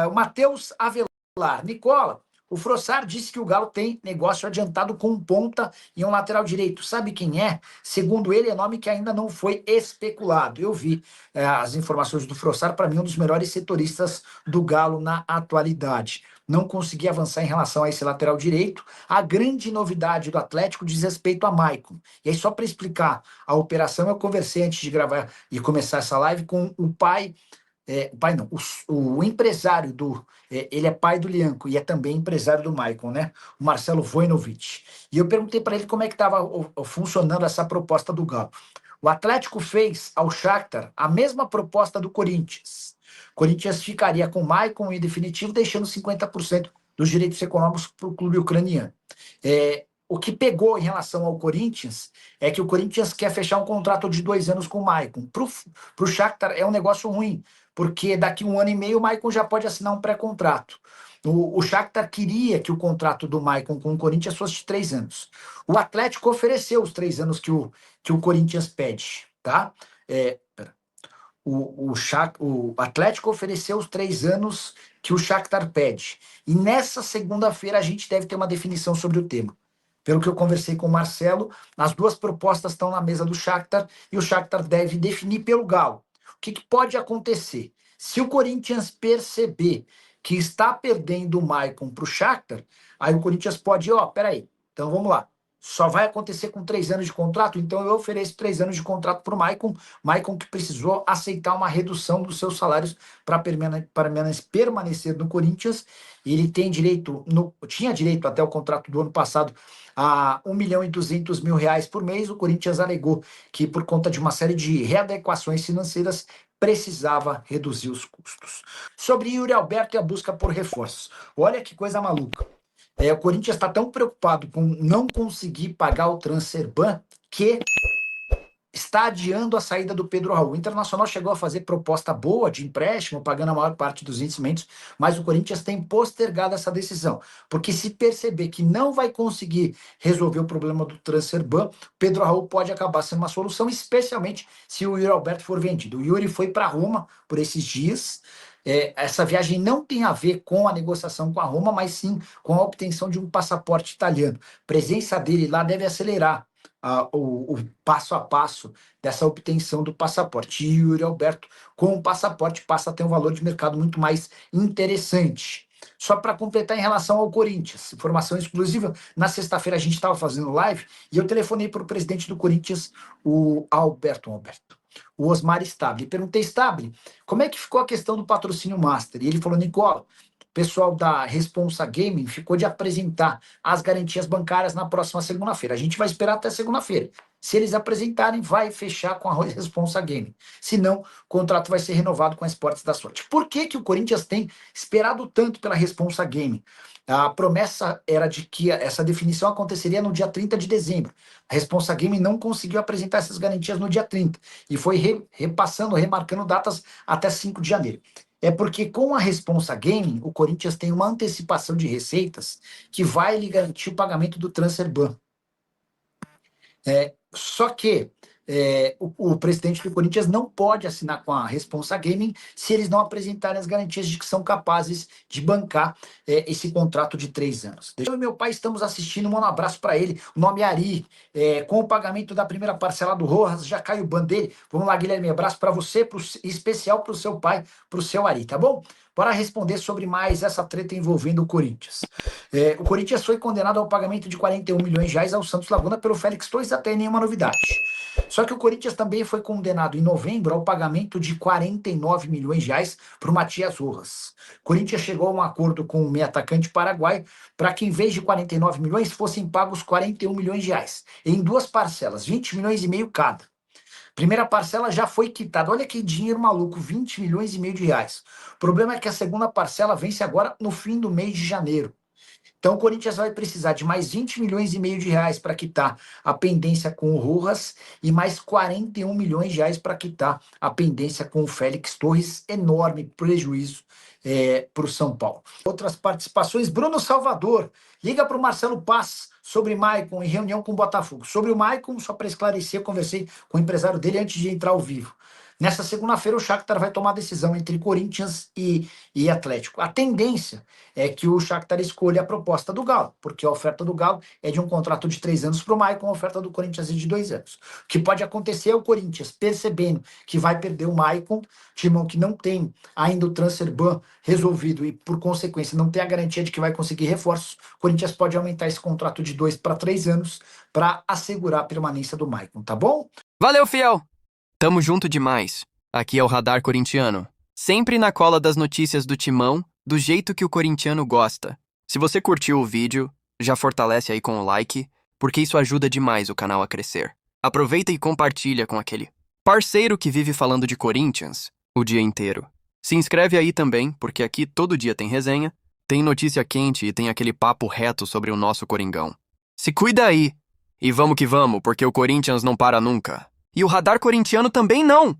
O Matheus Avelar. Nicola, o Frossard disse que o Galo tem negócio adiantado com um ponta e um lateral direito. Sabe quem é? Segundo ele, é nome que ainda não foi especulado. Eu vi as informações do Frossard, para mim, um dos melhores setoristas do Galo na atualidade. Não consegui avançar em relação a esse lateral direito. A grande novidade do Atlético diz respeito a Maicon. E aí, só para explicar a operação, eu conversei antes de gravar e começar essa live com o pai o pai não, o empresário ele é pai do Lianco e é também empresário do Maicon, né? O Marcelo Vojinovic. E eu perguntei para ele como é que estava funcionando essa proposta do Galo. O Atlético fez ao Shakhtar a mesma proposta do Corinthians. O Corinthians ficaria com o Maicon em definitivo, deixando 50% dos direitos econômicos para o clube ucraniano. O que pegou em relação ao Corinthians é que o Corinthians quer fechar um contrato de 2 anos com o Maicon. Para o Shakhtar é um negócio ruim, porque daqui 1 ano e meio o Maicon já pode assinar um pré-contrato. O Shakhtar queria que o contrato do Maicon com o Corinthians fosse de 3 anos. O Atlético ofereceu os 3 anos que o Corinthians pede, tá? O Atlético ofereceu os 3 anos que o Shakhtar pede. E nessa segunda-feira a gente deve ter uma definição sobre o tema. Pelo que eu conversei com o Marcelo, as duas propostas estão na mesa do Shakhtar e o Shakhtar deve definir pelo Galo. O que pode acontecer? Se o Corinthians perceber que está perdendo o Maicon para o Shakhtar, aí o Corinthians pode ir, peraí, então vamos lá. Só vai acontecer com 3 anos de contrato, então eu ofereço 3 anos de contrato para o Maicon que precisou aceitar uma redução dos seus salários para permanecer no Corinthians. E ele tinha direito até o contrato do ano passado a R$ 1.200.000 por mês. O Corinthians alegou que, por conta de uma série de readequações financeiras, precisava reduzir os custos. Sobre Yuri Alberto e a busca por reforços. Olha que coisa maluca. O Corinthians está tão preocupado com não conseguir pagar o transfer ban que está adiando a saída do Pedro Raul. O Internacional chegou a fazer proposta boa de empréstimo, pagando a maior parte dos vencimentos, mas o Corinthians tem postergado essa decisão, porque se perceber que não vai conseguir resolver o problema do transfer ban, Pedro Raul pode acabar sendo uma solução, especialmente se o Yuri Alberto for vendido. O Yuri foi para Roma por esses dias. Essa viagem não tem a ver com a negociação com a Roma, mas sim com a obtenção de um passaporte italiano. A presença dele lá deve acelerar o passo a passo dessa obtenção do passaporte. E o Yuri Alberto, com o passaporte, passa a ter um valor de mercado muito mais interessante. Só para completar em relação ao Corinthians, informação exclusiva, na sexta-feira a gente estava fazendo live e eu telefonei para o presidente do Corinthians, o o Osmar Stabile. Perguntei, Stabile, como é que ficou a questão do patrocínio Master? E ele falou, Nicola, o pessoal da Responsa Gaming ficou de apresentar as garantias bancárias na próxima segunda-feira. A gente vai esperar até segunda-feira. Se eles apresentarem, vai fechar com a Responsa Gaming. Se não, o contrato vai ser renovado com a Esportes da Sorte. Por que o Corinthians tem esperado tanto pela Responsa Gaming? A promessa era de que essa definição aconteceria no dia 30 de dezembro. A Responsa Gaming não conseguiu apresentar essas garantias no dia 30 e foi remarcando datas até 5 de janeiro. É porque com a Responsa Gaming, o Corinthians tem uma antecipação de receitas que vai lhe garantir o pagamento do transfer ban. Só que o presidente do Corinthians não pode assinar com a Responsa Gaming se eles não apresentarem as garantias de que são capazes de bancar esse contrato de 3 anos. Eu e meu pai estamos assistindo, mando um abraço para ele, o nome é Ari, com o pagamento da primeira parcela do Rojas, já cai o ban dele. Vamos lá, Guilherme, abraço para você, especial para o seu pai, para o seu Ari, tá bom? Para responder sobre mais essa treta envolvendo o Corinthians. O Corinthians foi condenado ao pagamento de R$ 41 milhões ao Santos Laguna pelo Félix Torres, até nenhuma novidade. Só que o Corinthians também foi condenado em novembro ao pagamento de R$ 49 milhões para o Matias Rojas. O Corinthians chegou a um acordo com o meio-atacante paraguaio para que, em vez de 49 milhões, fossem pagos R$ 41 milhões, em 2 parcelas, 20 milhões e meio cada. Primeira parcela já foi quitada. Olha que dinheiro maluco, 20 milhões e meio de reais. O problema é que a segunda parcela vence agora no fim do mês de janeiro. Então, o Corinthians vai precisar de mais 20 milhões e meio de reais para quitar a pendência com o Rojas e mais 41 milhões de reais para quitar a pendência com o Félix Torres. Enorme prejuízo para o São Paulo. Outras participações, Bruno Salvador, liga para o Marcelo Paz sobre Maicon em reunião com o Botafogo. Sobre o Maicon, só para esclarecer, eu conversei com o empresário dele antes de entrar ao vivo. Nessa segunda-feira, o Shakhtar vai tomar a decisão entre Corinthians e Atlético. A tendência é que o Shakhtar escolha a proposta do Galo, porque a oferta do Galo é de um contrato de 3 anos para o Maicon, a oferta do Corinthians é de 2 anos. O que pode acontecer é o Corinthians, percebendo que vai perder o Maicon, timão que não tem ainda o transfer ban resolvido e, por consequência, não tem a garantia de que vai conseguir reforços, o Corinthians pode aumentar esse contrato de 2 para 3 anos para assegurar a permanência do Maicon, tá bom? Valeu, fiel! Tamo junto demais. Aqui é o Radar Corintiano. Sempre na cola das notícias do Timão, do jeito que o corintiano gosta. Se você curtiu o vídeo, já fortalece aí com o like, porque isso ajuda demais o canal a crescer. Aproveita e compartilha com aquele parceiro que vive falando de Corinthians o dia inteiro. Se inscreve aí também, porque aqui todo dia tem resenha, tem notícia quente e tem aquele papo reto sobre o nosso Coringão. Se cuida aí! E vamos que vamos, porque o Corinthians não para nunca. E o Radar Corintiano também não!